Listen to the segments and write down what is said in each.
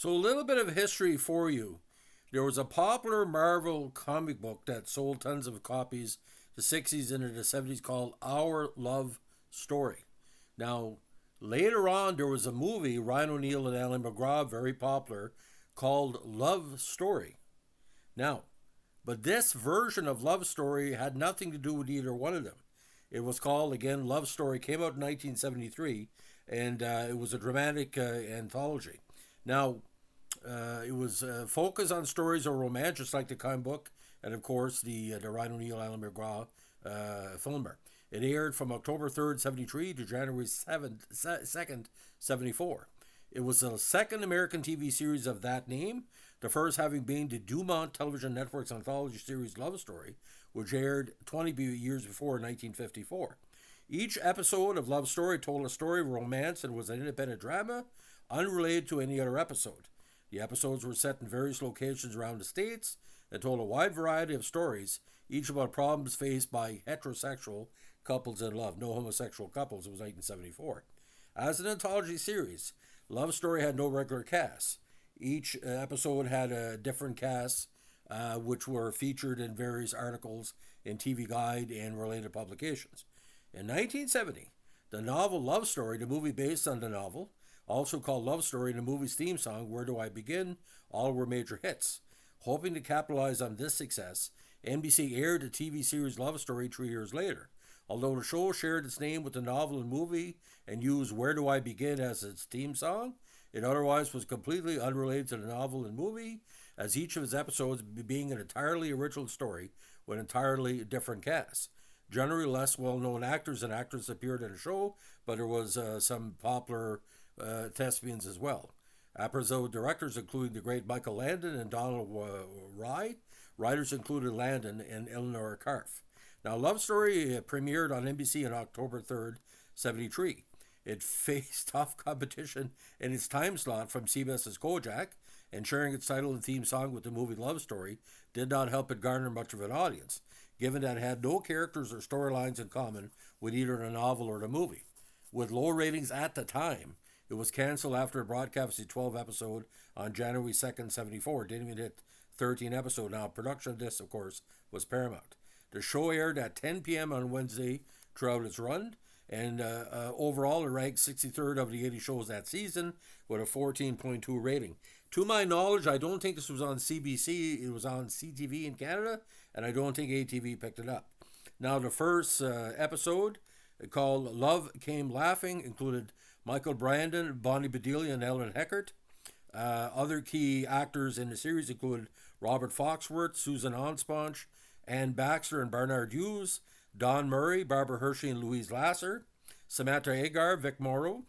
So, a little bit of history for you. There was a popular Marvel comic book that sold tons of copies the 60s into the 70s called Our Love Story. Now, later on, there was a movie, Ryan O'Neal and Alan McGraw, very popular, called Love Story. Now, but this version of Love Story had nothing to do with either one of them. It was called, again, Love Story, came out in 1973, and it was a dramatic anthology. Now, it was focused on stories of romance, just like the comic book, and of course the Ryan O'Neal, Alan McGraw filmer. It aired from October 3rd, 73 to January 2nd, 74. It was the second American TV series of that name, the first having been the Dumont Television Network's anthology series Love Story, which aired 20 years before in 1954. Each episode of Love Story told a story of romance and was an independent drama, unrelated to any other episode. The episodes were set in various locations around the states and told a wide variety of stories, each about problems faced by heterosexual couples in love. No homosexual couples. It was 1974. As an anthology series, Love Story had no regular cast. Each episode had a different cast, which were featured in various articles in TV Guide and related publications. In 1970, the novel Love Story, the movie based on the novel, also called Love Story, and the movie's theme song, Where Do I Begin, all were major hits. Hoping to capitalize on this success, NBC aired the TV series Love Story 3 years later. Although the show shared its name with the novel and movie and used Where Do I Begin as its theme song, it otherwise was completely unrelated to the novel and movie, as each of its episodes being an entirely original story with entirely different casts. Generally less well-known actors and actresses appeared in the show, but there was some popular thespians as well. Episode directors including the great Michael Landon and Donald Rye. Writers included Landon and Eleanor Karff. Now, Love Story premiered on NBC on October 3rd, 73. It faced tough competition in its time slot from CBS's Kojak, and sharing its title and theme song with the movie Love Story did not help it garner much of an audience, given that it had no characters or storylines in common with either the novel or the movie. With low ratings at the time, it was canceled after it broadcast a 12 episode on January 2nd, 74. It didn't even hit 13 episodes. Now, production of this, of course, was Paramount. The show aired at 10 p.m. on Wednesday throughout its run, and overall it ranked 63rd of the 80 shows that season with a 14.2 rating. To my knowledge, I don't think this was on CBC. It was on CTV in Canada, and I don't think ATV picked it up. Now, the first episode, called Love Came Laughing, included Michael Brandon, Bonnie Bedelia, and Ellen Heckert. Other key actors in the series included Robert Foxworth, Susan Onsponge, Ann Baxter and Barnard Hughes, Don Murray, Barbara Hershey and Louise Lasser, Samantha Agar, Vic Morrow,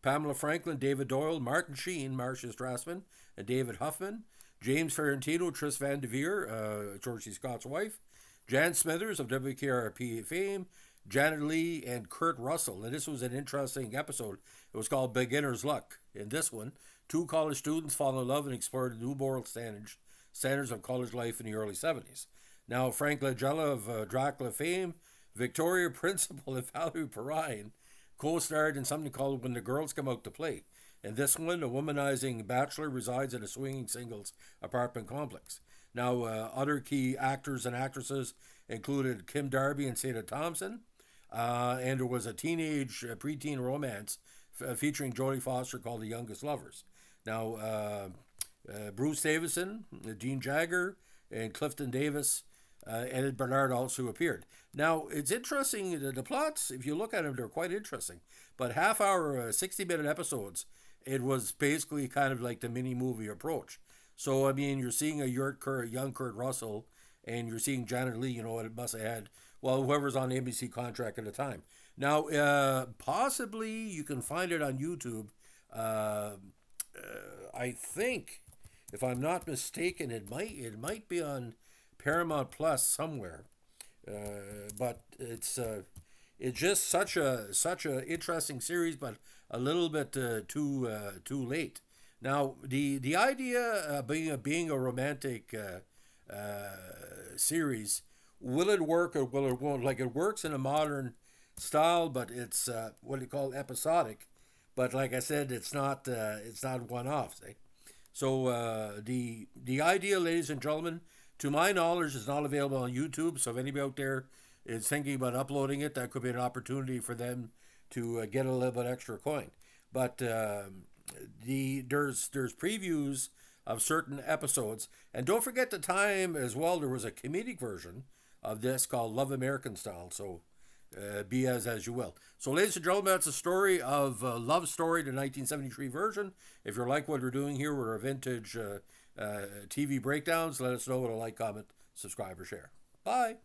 Pamela Franklin, David Doyle, Martin Sheen, Marcia Strassman, and David Huffman, James Ferrantino, Tris Van Devere, George C. Scott's wife, Jan Smithers of WKRP fame, Janet Lee, and Kurt Russell. And this was an interesting episode. It was called Beginner's Luck. In this one, two college students fall in love and explore the new moral standards of college life in the early 70s. Now, Frank Langella of Dracula fame, Victoria Principal, and Valerie Perrine co-starred in something called When the Girls Come Out to Play. In this one, a womanizing bachelor resides in a swinging singles apartment complex. Now, other key actors and actresses included Kim Darby and Seda Thompson, and there was a preteen romance featuring Jodie Foster called The Youngest Lovers. Now, Bruce Davison, Gene Jagger, and Clifton Davis, Ed Bernard also appeared. Now, it's interesting, the plots, if you look at them, they're quite interesting. But half-hour, 60-minute episodes, it was basically kind of like the mini-movie approach. So, I mean, you're seeing a young Kurt Russell, and you're seeing Janet Lee, it must have had, well, whoever's on the NBC contract at the time. Now, possibly you can find it on YouTube. I think, if I'm not mistaken, it might be on Paramount Plus somewhere. But it's just such a interesting series, but a little bit too late. Now, the idea of being a romantic series, will it work or will it won't? Like, it works in a modern style, but it's what do you call episodic. But like I said, it's not one-off. See? So the idea, ladies and gentlemen, to my knowledge, is not available on YouTube. So if anybody out there is thinking about uploading it, that could be an opportunity for them to get a little bit extra coin. But there's previews of certain episodes, and don't forget the time as well. There was a comedic version of this called Love American Style. So be as you will. So, ladies and gentlemen, that's a story of Love Story, the 1973 version. If you like what we're doing here with our vintage TV breakdowns, let us know with a like, comment, subscribe, or share. Bye.